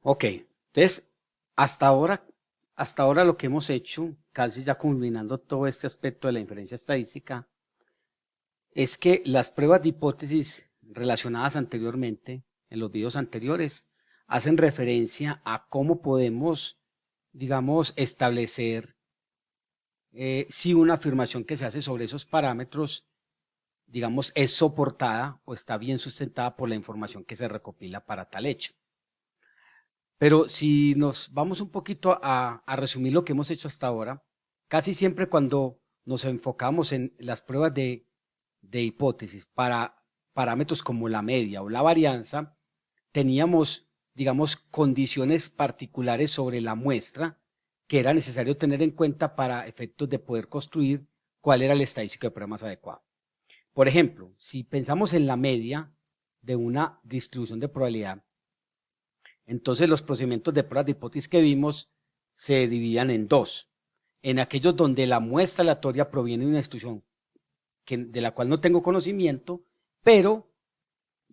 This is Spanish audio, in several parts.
Ok, entonces hasta ahora lo que hemos hecho, casi ya culminando todo este aspecto de la inferencia estadística, es que las pruebas de hipótesis relacionadas anteriormente, en los videos anteriores, hacen referencia a cómo podemos, digamos, establecer si una afirmación que se hace sobre esos parámetros, digamos, es soportada o está bien sustentada por la información que se recopila para tal hecho. Pero si nos vamos un poquito a resumir lo que hemos hecho hasta ahora, casi siempre cuando nos enfocamos en las pruebas de hipótesis para parámetros como la media o la varianza, teníamos, digamos, condiciones particulares sobre la muestra que era necesario tener en cuenta para efectos de poder construir cuál era el estadístico de prueba más adecuado. Por ejemplo, si pensamos en la media de una distribución de probabilidad, entonces los procedimientos de pruebas de hipótesis que vimos se dividían en dos. En aquellos donde la muestra aleatoria proviene de una distribución de la cual no tengo conocimiento, pero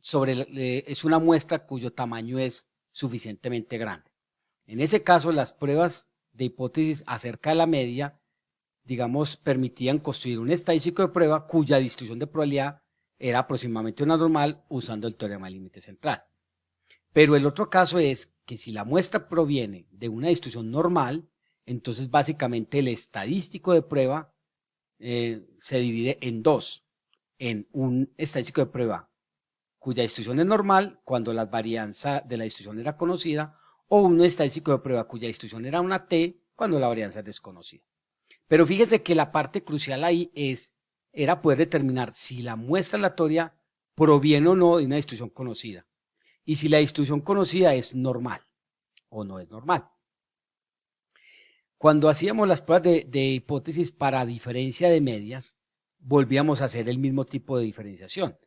es una muestra cuyo tamaño es suficientemente grande. En ese caso, las pruebas de hipótesis acerca de la media, digamos, permitían construir un estadístico de prueba cuya distribución de probabilidad era aproximadamente una normal usando el teorema del límite central. Pero el otro caso es que si la muestra proviene de una distribución normal, entonces básicamente el estadístico de prueba se divide en dos, en un estadístico de prueba cuya distribución es normal cuando la varianza de la distribución era conocida, o un estadístico de prueba cuya distribución era una t cuando la varianza es desconocida. Pero fíjese que la parte crucial ahí era poder determinar si la muestra aleatoria proviene o no de una distribución conocida y si la distribución conocida es normal o no es normal. Cuando hacíamos las pruebas de hipótesis para diferencia de medias, volvíamos a hacer el mismo tipo de diferenciación.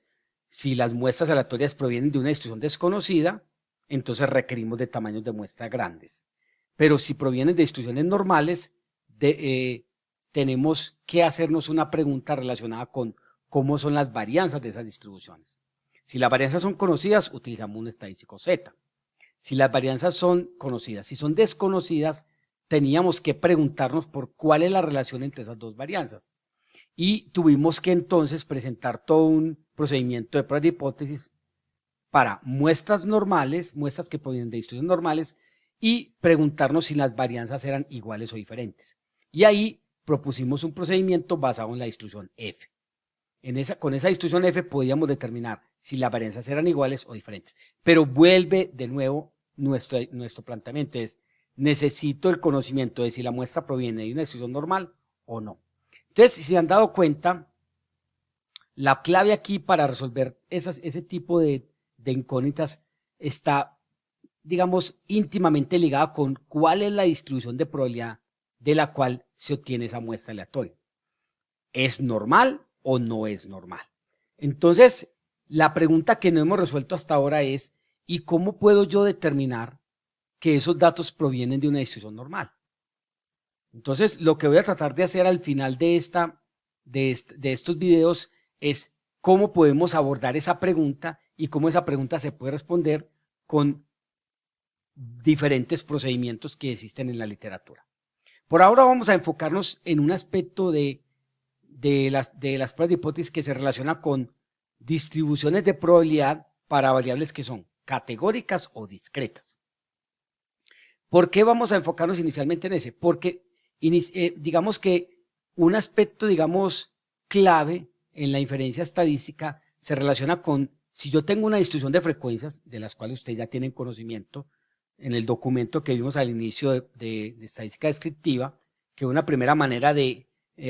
Si las muestras aleatorias provienen de una distribución desconocida, entonces requerimos de tamaños de muestra grandes. Pero si provienen de distribuciones normales, tenemos que hacernos una pregunta relacionada con cómo son las varianzas de esas distribuciones. Si las varianzas son conocidas, utilizamos un estadístico Z. Si las varianzas son conocidas, si son desconocidas, teníamos que preguntarnos por cuál es la relación entre esas dos varianzas. Y tuvimos que entonces presentar todo un procedimiento de pruebas de hipótesis para muestras normales, muestras que provienen de distribuciones normales, y preguntarnos si las varianzas eran iguales o diferentes. Y ahí propusimos un procedimiento basado en la distribución F. Con esa distribución F podíamos determinar si las varianzas eran iguales o diferentes. Pero vuelve de nuevo nuestro planteamiento, es necesito el conocimiento de si la muestra proviene de una distribución normal o no. Entonces, si se han dado cuenta, la clave aquí para resolver ese tipo de incógnitas está, digamos, íntimamente ligada con cuál es la distribución de probabilidad de la cual se obtiene esa muestra aleatoria. ¿Es normal o no es normal? Entonces, la pregunta que no hemos resuelto hasta ahora es, ¿y cómo puedo yo determinar que esos datos provienen de una distribución normal? Entonces, lo que voy a tratar de hacer al final de estos videos es cómo podemos abordar esa pregunta y cómo esa pregunta se puede responder con diferentes procedimientos que existen en la literatura. Por ahora vamos a enfocarnos en un aspecto de las pruebas de hipótesis que se relaciona con distribuciones de probabilidad para variables que son categóricas o discretas. ¿Por qué vamos a enfocarnos inicialmente en ese? Porque digamos que un aspecto, digamos, clave en la inferencia estadística se relaciona con si yo tengo una distribución de frecuencias, de las cuales ustedes ya tienen conocimiento, en el documento que vimos al inicio de estadística descriptiva, que una primera manera de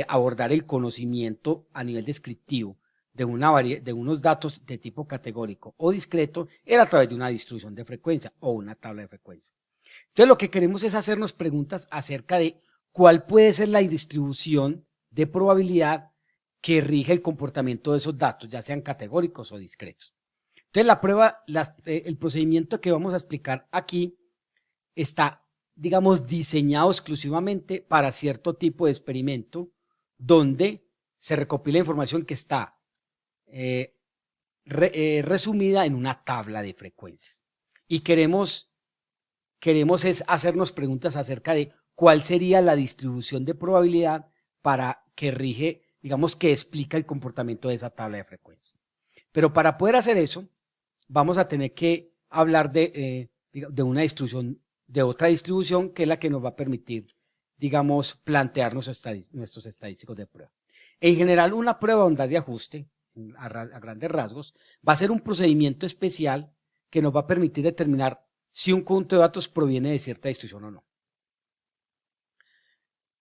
abordar el conocimiento a nivel descriptivo de unos datos de tipo categórico o discreto era a través de una distribución de frecuencia o una tabla de frecuencia. Entonces lo que queremos es hacernos preguntas acerca de cuál puede ser la distribución de probabilidad que rige el comportamiento de esos datos, ya sean categóricos o discretos. Entonces la prueba, el procedimiento que vamos a explicar aquí está, digamos, diseñado exclusivamente para cierto tipo de experimento donde se recopila información que está resumida en una tabla de frecuencias. Y queremos queremos es hacernos preguntas acerca de cuál sería la distribución de probabilidad para que rige, digamos, que explica el comportamiento de esa tabla de frecuencia. Pero para poder hacer eso, vamos a tener que hablar de una distribución, de otra distribución que es la que nos va a permitir, digamos, plantearnos nuestros estadísticos de prueba. En general, una prueba de bondad de ajuste, a grandes rasgos, va a ser un procedimiento especial que nos va a permitir determinar si un conjunto de datos proviene de cierta distribución o no.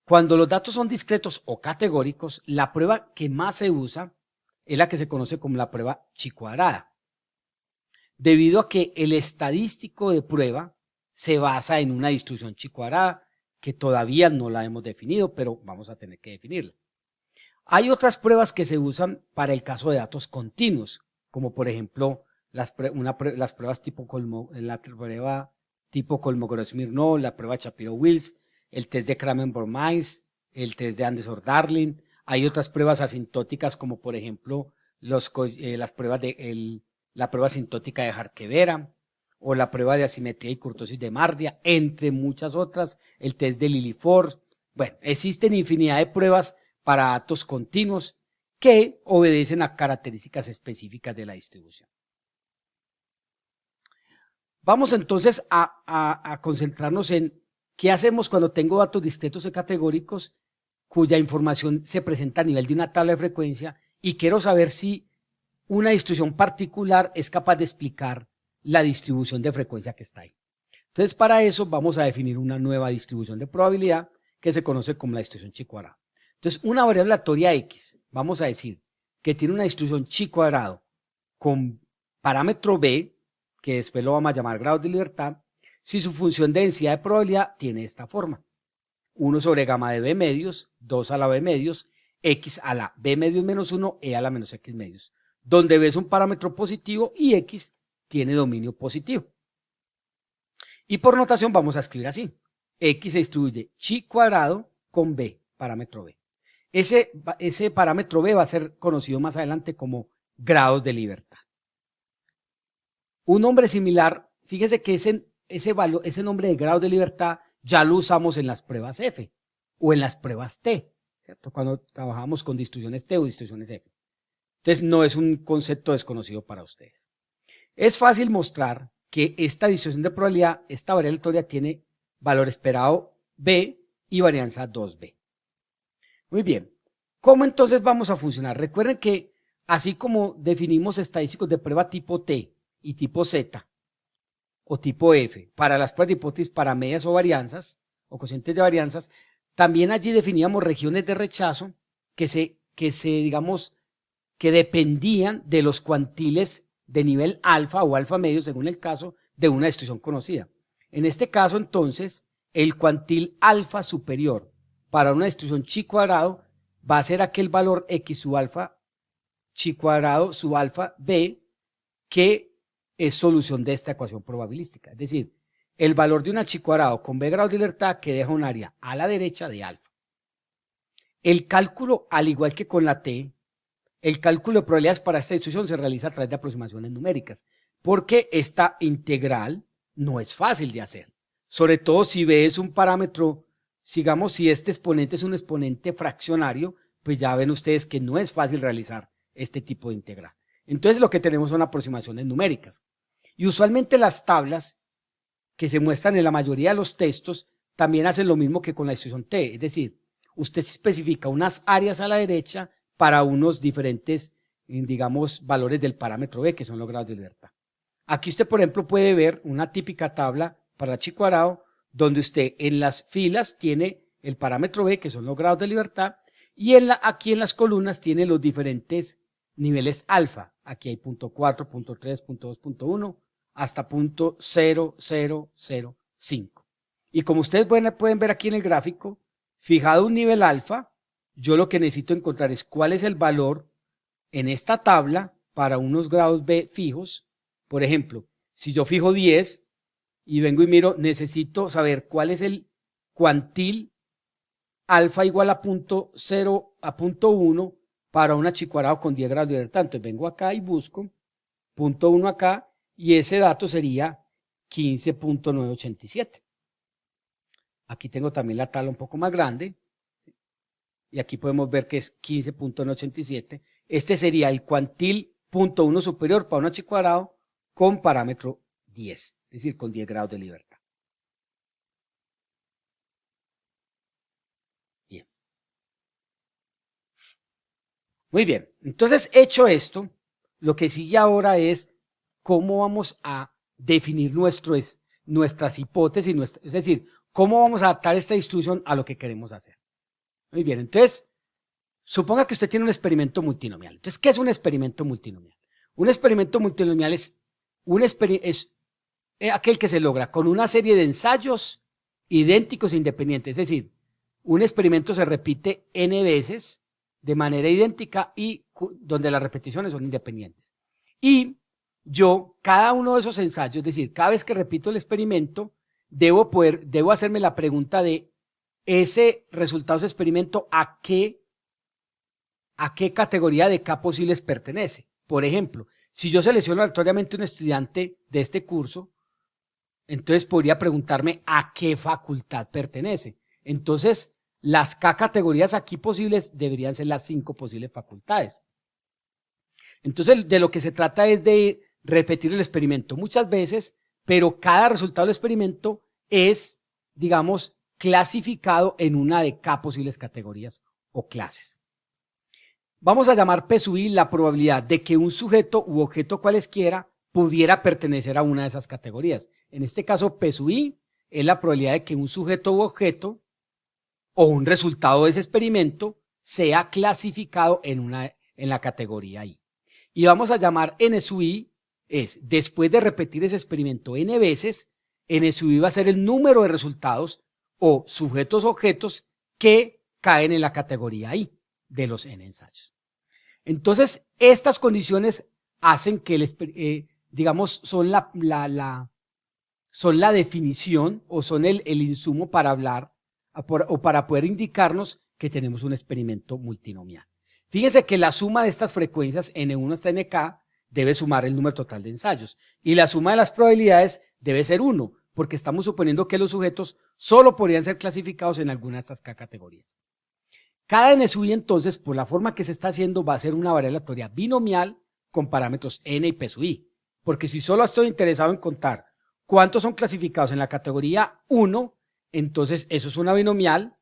Cuando los datos son discretos o categóricos, la prueba que más se usa es la que se conoce como la prueba chi cuadrada, debido a que el estadístico de prueba se basa en una distribución chi cuadrada que todavía no la hemos definido, pero vamos a tener que definirla. Hay otras pruebas que se usan para el caso de datos continuos, como por ejemplo las pruebas tipo prueba tipo Kolmogorov-Smirnov, la prueba Shapiro-Wills, el test de Kramer-Born-Mainz, el test de Anderson-Darling. Hay otras pruebas asintóticas como por ejemplo la prueba asintótica de Jarque-Vera o la prueba de asimetría y kurtosis de Mardia, entre muchas otras, el test de Lilly-Ford. Bueno, existen infinidad de pruebas para datos continuos que obedecen a características específicas de la distribución. Vamos entonces a concentrarnos en qué hacemos cuando tengo datos discretos y categóricos cuya información se presenta a nivel de una tabla de frecuencia y quiero saber si una distribución particular es capaz de explicar la distribución de frecuencia que está ahí. Entonces, para eso vamos a definir una nueva distribución de probabilidad que se conoce como la distribución chi cuadrado. Entonces, una variable aleatoria X, vamos a decir que tiene una distribución chi cuadrado con parámetro B, que después lo vamos a llamar grado de libertad, si su función de densidad de probabilidad tiene esta forma. 1 sobre gamma de B medios, 2 a la B medios, X a la B medios menos 1, E a la menos X medios, donde B es un parámetro positivo y X tiene dominio positivo. Y por notación vamos a escribir así. X se distribuye chi cuadrado con B, parámetro B. Ese parámetro B va a ser conocido más adelante como grados de libertad. Un nombre similar, fíjese que ese nombre de grados de libertad ya lo usamos en las pruebas F o en las pruebas T, ¿cierto? Cuando trabajamos con distribuciones T o distribuciones F. Entonces no es un concepto desconocido para ustedes. Es fácil mostrar que esta distribución de probabilidad, esta variable aleatoria tiene valor esperado B y varianza 2B. Muy bien, ¿cómo entonces vamos a funcionar? Recuerden que así como definimos estadísticos de prueba tipo T y tipo Z o tipo F para las pruebas de hipótesis para medias o varianzas o cocientes de varianzas, también allí definíamos regiones de rechazo que digamos, que dependían de los cuantiles de nivel alfa o alfa medio, según el caso, de una distribución conocida. En este caso, entonces, el cuantil alfa superior para una distribución chi cuadrado va a ser aquel valor X sub alfa chi cuadrado sub alfa B que es solución de esta ecuación probabilística. Es decir, el valor de una chi cuadrado con B grados de libertad que deja un área a la derecha de alfa. El cálculo, al igual que con la T, el cálculo de probabilidades para esta distribución se realiza a través de aproximaciones numéricas, porque esta integral no es fácil de hacer. Sobre todo si B es un parámetro, digamos, si este exponente es un exponente fraccionario, pues ya ven ustedes que no es fácil realizar este tipo de integral. Entonces lo que tenemos son aproximaciones numéricas. Y usualmente las tablas que se muestran en la mayoría de los textos también hacen lo mismo que con la distribución T, es decir, usted especifica unas áreas a la derecha para unos diferentes, digamos, valores del parámetro B, que son los grados de libertad. Aquí usted, por ejemplo, puede ver una típica tabla para chi cuadrado, donde usted en las filas tiene el parámetro B, que son los grados de libertad, y aquí en las columnas tiene los diferentes niveles alfa. Aquí hay punto 4, punto 3, punto 2, punto 1, hasta punto 0,005. Y como ustedes pueden ver aquí en el gráfico, fijado un nivel alfa, yo lo que necesito encontrar es cuál es el valor en esta tabla para unos grados B fijos. Por ejemplo, si yo fijo 10 y vengo y miro, necesito saber cuál es el cuantil alfa igual a punto 0 a punto 1 para una chi cuadrado con 10 grados de libertad. Entonces vengo acá y busco punto 1 acá y ese dato sería 15.987. Aquí tengo también la tabla un poco más grande. Y aquí podemos ver que es 15.987. Este sería el cuantil punto 1 superior para un h cuadrado con parámetro 10, es decir, con 10 grados de libertad. Bien. Muy bien. Entonces, hecho esto, lo que sigue ahora es cómo vamos a definir nuestras hipótesis, es decir, cómo vamos a adaptar esta distribución a lo que queremos hacer. Muy bien, entonces, suponga que usted tiene un experimento multinomial. Entonces, ¿qué es un experimento multinomial? Un experimento multinomial es aquel que se logra con una serie de ensayos idénticos e independientes. Es decir, un experimento se repite n veces de manera idéntica y donde las repeticiones son independientes. Y yo, cada uno de esos ensayos, es decir, cada vez que repito el experimento, debo hacerme la pregunta de ese resultado de ese experimento a qué categoría de K posibles pertenece. Por ejemplo, si yo selecciono aleatoriamente un estudiante de este curso, entonces podría preguntarme a qué facultad pertenece. Entonces, las K categorías aquí posibles deberían ser las 5 posibles facultades. Entonces, de lo que se trata es de repetir el experimento muchas veces, pero cada resultado del experimento es, digamos, clasificado en una de K posibles categorías o clases. Vamos a llamar P sub I la probabilidad de que un sujeto u objeto cualesquiera pudiera pertenecer a una de esas categorías. En este caso, P sub I es la probabilidad de que un sujeto u objeto o un resultado de ese experimento sea clasificado en la categoría I. Y vamos a llamar N sub I, después de repetir ese experimento N veces, N sub I va a ser el número de resultados o sujetos o objetos que caen en la categoría I de los N ensayos. Entonces, estas condiciones hacen que, digamos, son la definición o son el insumo para hablar o para poder indicarnos que tenemos un experimento multinomial. Fíjense que la suma de estas frecuencias N1 hasta Nk debe sumar el número total de ensayos y la suma de las probabilidades debe ser 1, porque estamos suponiendo que los sujetos solo podrían ser clasificados en alguna de estas K categorías. Cada N sub I, entonces, por la forma que se está haciendo, va a ser una variable aleatoria binomial con parámetros N y P sub I, porque si solo estoy interesado en contar cuántos son clasificados en la categoría 1, entonces eso es una binomial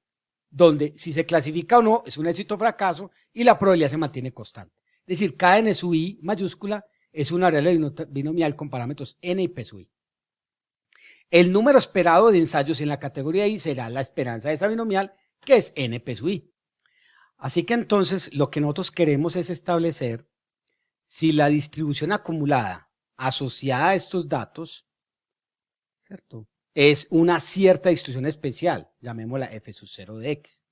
donde si se clasifica o no es un éxito o fracaso y la probabilidad se mantiene constante. Es decir, cada N sub I mayúscula es una variable binomial con parámetros N y P sub I. El número esperado de ensayos en la categoría I será la esperanza de esa binomial, que es NP sub I. Así que entonces lo que nosotros queremos es establecer si la distribución acumulada asociada a estos datos, ¿cierto?, es una cierta distribución especial, llamémosla f sub 0 de x.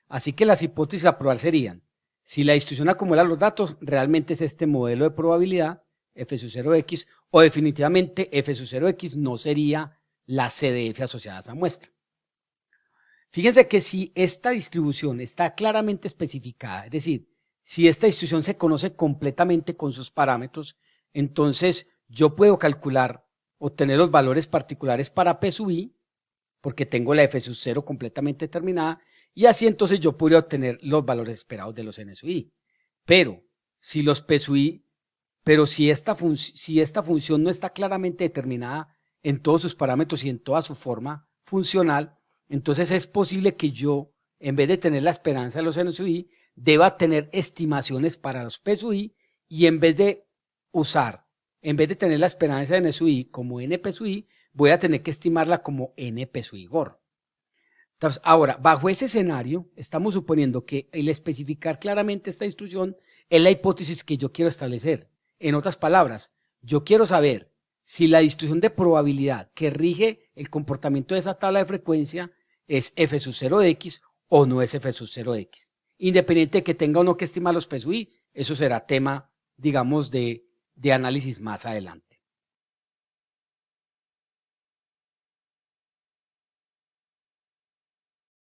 Así que las hipótesis a probar serían, si la distribución acumulada de los datos realmente es este modelo de probabilidad, f sub 0 de x, o definitivamente f sub 0 de x no sería la CDF asociada a esa muestra. Fíjense que si esta distribución está claramente especificada, es decir, si esta distribución se conoce completamente con sus parámetros, entonces yo puedo calcular, obtener los valores particulares para P sub I, porque tengo la F sub 0 completamente determinada, y así entonces yo podría obtener los valores esperados de los N sub I. Pero si los P sub I, si esta función no está claramente determinada en todos sus parámetros y en toda su forma funcional, entonces es posible que yo, en vez de tener la esperanza de los N sub I, deba tener estimaciones para los P sub I, y en vez de tener la esperanza de N sub I como NP sub I, voy a tener que estimarla como NP sub I GOR. Entonces, ahora, bajo ese escenario, estamos suponiendo que el especificar claramente esta distribución es la hipótesis que yo quiero establecer. En otras palabras, yo quiero saber si la distribución de probabilidad que rige el comportamiento de esa tabla de frecuencia es f sub 0 de x o no es f sub 0 de x. Independiente de que tenga o no que estimar los P sub I, eso será tema, digamos, de análisis más adelante.